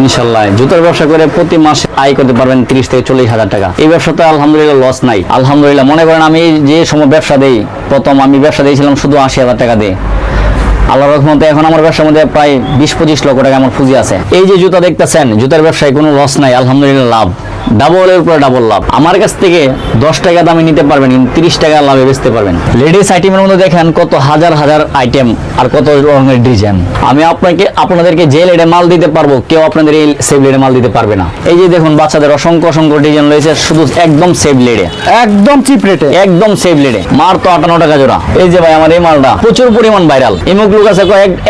ইনশাল্লাহ জুতার ব্যবসা করে প্রতি মাসে আয় করতে পারবেন 30 থেকে 40,000 টাকা। এই ব্যবসাতে আলহামদুলিল্লাহ লস নাই। আলহামদুলিল্লাহ মনে করেন আমি যে সময় ব্যবসা দেই, প্রথম আমি ব্যবসা দিয়েছিলাম শুধু 80,000 টাকা দিয়ে। আল্লাহর রহমতে এখন আমার ব্যবসার মধ্যে প্রায় 20-25 লক্ষ টাকা আমার পুঁজি আছে। এই যে জুতা দেখতেছেন, জুতার ব্যবসায় কোনো লস নাই, আলহামদুলিল্লাহ লাভ, ডাবলের উপরে ডাবল লাভ। আমার কাছ থেকে 10 টাকা দামে নিতে পারবেন, কিন্তু 30 টাকা লাভে বেচতে পারবেন। লেডিস আইটেমের মধ্যে দেখেন কত হাজার হাজার আইটেম আর কত রকমের ডিজাইন। আমি আপনাদেরকে যে লেডে মাল দিতে পারবো, কেউ আপনাদের এই সেভ লেডে মাল দিতে পারবে না। এই যে দেখুন বাচ্চাদের অসংখ্য অসংখ্য ডিজাইন রয়েছে, শুধু একদম সেভ লেডে, একদম চিপ রেটে, একদম সেভ লেডে, মাত্র 58 টাকা জোড়া। এই যে ভাই আমার এই মালটা প্রচুর পরিমাণ ভাইরাল। এমুক লোক আছে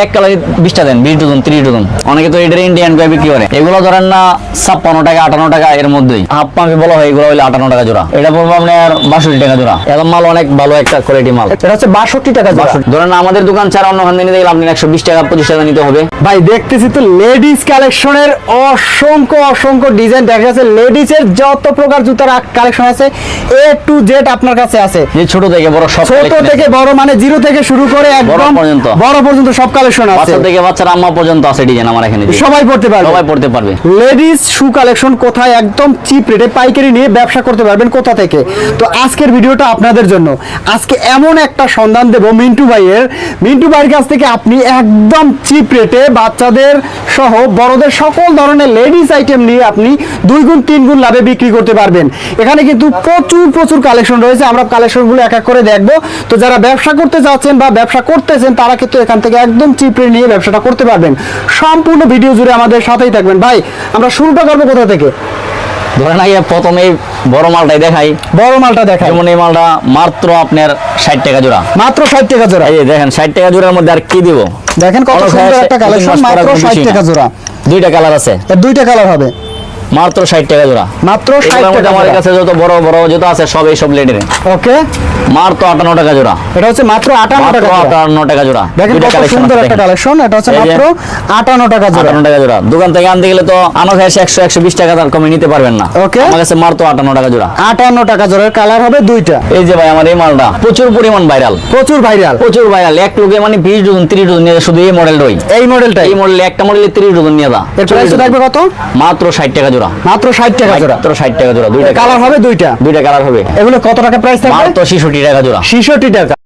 এক কালারে 20টা দেন, 20 ডজন 30 ডজন। অনেকে তো এটা ইন্ডিয়ান কয়ে বিক্রি করে। এগুলো ধরেন না 56 টাকা 58 টাকা এর মধ্যেই। হাফ পাম্পে বলা হয় এগুলো হইলে 58 টাকা জোড়া। এটা পড়বো আপনার 62 টাকা জোড়া। এরকম মাল অনেক ভালো একটা কোয়ালিটি মাল। এটা হচ্ছে 62 টাকা জোড়া। ধরেন আমাদের দোকান ছাড়া অন্য খান নিতে গেলে আপনার 120 টাকা 25 টাকা নিতে হবে। ভাই দেখতেছি তো লেডিস কালেকশনের অসংখ্য অসংখ্য ডিজাইন দেখা যাচ্ছে। লেডিস এর যত প্রকার জুতার কালেকশন আছে A to Z আপনার কাছে আছে। যে ছোট থেকে বড় সব, ছোট থেকে বড় মানে জিরো থেকে শুরু করে একদম বড় পর্যন্ত সব কালেকশন আছে। বাচ্চা থেকে বাচ্চার আম্মা পর্যন্ত আছে ডিজাইন আমার এখানে। সবাই পড়তে পারবে, সবাই পড়তে পারবে। লেডিস শু কালেকশন কোথায় একদম চিপ রেটে পাইকারি নিয়ে ব্যবসা করতে পারবেন কোথা থেকে। তো আজকের ভিডিওটা আপনাদের জন্য। আজকে এমন একটা সন্ধান দেব মিন্টু ভাইয়ের কাছ থেকে আপনি একদম চিপ রেটে বাচ্চাদের সহ বড়দের সকল ধরনের লেডিস আইটেম নিয়ে আপনি 2 গুণ 3 গুণ লাভে বিক্রি করতে পারবেন। এখানে কিন্তু প্রচুর কালেকশন রয়েছে, আমরা কালেকশনগুলো এক এক করে দেখব। তো যারা ব্যবসা করতে যাচ্ছেন বা ব্যবসা করতেছেন তারা কিন্তু এখান থেকে একদম চিপ রেটে নিয়ে ব্যবসাটা করতে পারবেন। সম্পূর্ণ ভিডিও জুড়ে আমাদের সাথেই থাকবেন। ভাই আমরা শুরুটা করবো কোথা থেকে? ধরেন আগে প্রথমে বড় মালটাই দেখাই। বড় মালটা দেখাই। যেমন এই মালটা মাত্র আপনার 60 টাকা জোড়া। মাত্র 60 টাকা জোড়া। এই দেখেন 60 টাকা জোড়ার মধ্যে আর কি দিব? দেখেন কত সুন্দর একটা কালেকশন, মাত্র 60 টাকা জোড়া। দুইটা কালার আছে, এর দুইটা কালার হবে। মাত্র 60 টাকা জোড়া। মাত্র 60 টাকা। আমার কাছে যত বড় বড় জুতো আছে সব এই সব লেডের। ওকে, মাত্র 58 টাকা জোড়া। এটা হচ্ছে মাত্র 58 টাকা। 58 টাকা জোড়া। দেখেন কত সুন্দর একটা কালেকশন। এটা হচ্ছে মাত্র 58 টাকা জোড়া। 58 টাকা জোড়া। দোকান থেকে আনতে গেলে তো আনার কাছে 100-120 টাকা দাম কমে নিতে পারবেন না। ওকে, আমার কাছে মাত্র 58 টাকা জোড়া। 58 টাকা জোড়ার কালার হবে দুইটা। এই যে ভাই আমার এই মালটা প্রচুর পরিমাণ ভাইরাল, প্রচুর ভাইরাল। এক লোকে মানে 20 ডজন 30 ডজন নিয়ে শুধু এই মডেলটাই। এই মডেলে একটা মডেলে 30 ডজন নিয়ে দা। এর প্রাইস থাকবে কত? মাত্র 60 টাকা জোড়া। মাত্র 60 টাকা জোড়া। মাত্র 60 টাকা জোড়া। দুইটা কালার হবে, দুইটা কালার হবে। এগুলো কত টাকা প্রাইস থাকবে? মাত্র 66 টাকা জোড়া। 66 টাকা।